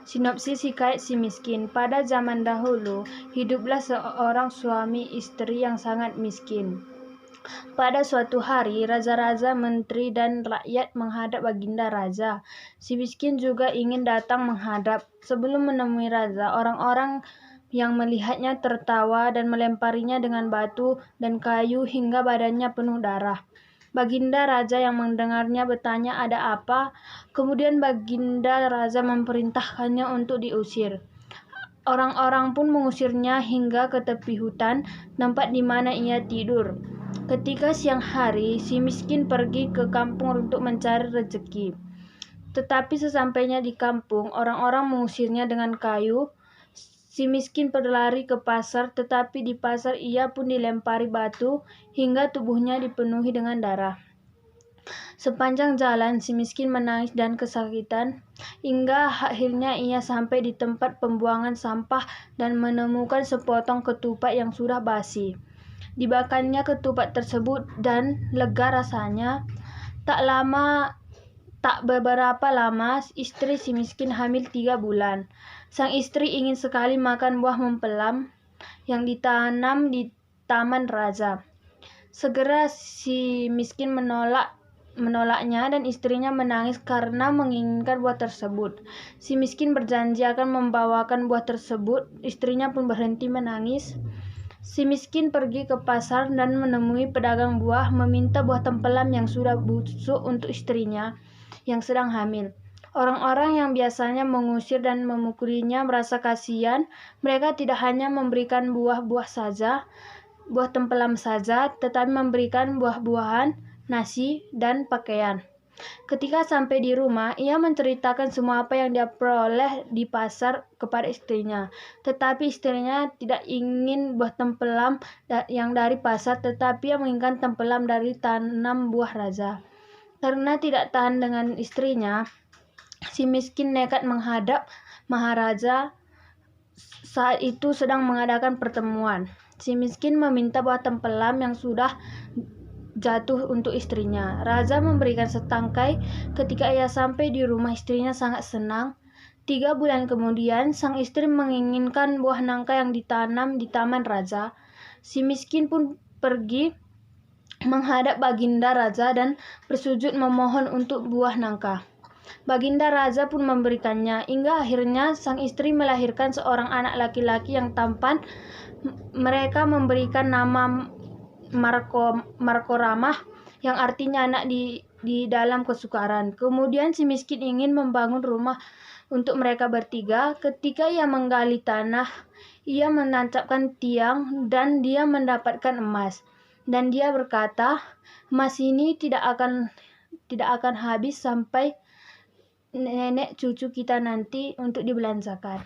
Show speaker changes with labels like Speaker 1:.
Speaker 1: Sinopsis hikayat si miskin. Pada zaman dahulu, hiduplah seorang suami istri yang sangat miskin. Pada suatu hari, raja-raja, menteri, dan rakyat menghadap baginda raja. Si miskin juga ingin datang menghadap. Sebelum menemui raja, orang-orang yang melihatnya tertawa dan melemparinya dengan batu dan kayu hingga badannya penuh darah. Baginda raja yang mendengarnya bertanya ada apa. Kemudian baginda raja memerintahkannya untuk diusir. Orang-orang pun mengusirnya hingga ke tepi hutan, tempat di mana ia tidur. Ketika siang hari, si miskin pergi ke kampung untuk mencari rezeki. Tetapi sesampainya di kampung, orang-orang mengusirnya dengan kayu. Si miskin berlari ke pasar, tetapi di pasar ia pun dilempari batu hingga tubuhnya dipenuhi dengan darah. Sepanjang jalan, si miskin menangis dan kesakitan, hingga akhirnya ia sampai di tempat pembuangan sampah dan menemukan sepotong ketupat yang sudah basi. Dibakarnya ketupat tersebut dan lega rasanya. Tak beberapa lama, istri si miskin hamil 3 bulan. Sang istri ingin sekali makan buah mempelam yang ditanam di taman raja. Segera si miskin menolaknya dan istrinya menangis karena menginginkan buah tersebut. Si miskin berjanji akan membawakan buah tersebut. Istrinya pun berhenti menangis. Si miskin pergi ke pasar dan menemui pedagang buah, meminta buah tempelam yang sudah busuk untuk istrinya yang sedang hamil. Orang-orang yang biasanya mengusir dan memukulinya merasa kasihan. Mereka tidak hanya memberikan buah tempelam saja, tetapi memberikan buah-buahan, nasi, dan pakaian. Ketika sampai di rumah, ia menceritakan semua apa yang dia peroleh di pasar kepada istrinya. Tetapi istrinya tidak ingin buah tempelam yang dari pasar, tetapi ia menginginkan tempelam dari tanam buah raja. Karena tidak tahan dengan istrinya, si miskin nekat menghadap Maharaja. Saat itu sedang mengadakan pertemuan. Si miskin meminta buah tempelam yang sudah jatuh untuk istrinya. Raja memberikan setangkai. Ketika ia sampai di rumah, istrinya sangat senang. 3 bulan kemudian, sang istri menginginkan buah nangka yang ditanam di taman raja. Si miskin pun pergi menghadap baginda raja dan bersujud memohon untuk buah nangka. Baginda raja pun memberikannya, hingga akhirnya sang istri melahirkan seorang anak laki-laki yang tampan. Mereka memberikan nama Markoramah, yang artinya anak di dalam kesukaran. Kemudian si miskin ingin membangun rumah untuk mereka bertiga. Ketika ia menggali tanah, ia menancapkan tiang dan dia mendapatkan emas. Dan dia berkata, emas ini tidak akan habis sampai nenek cucu kita nanti untuk dibelanjakan.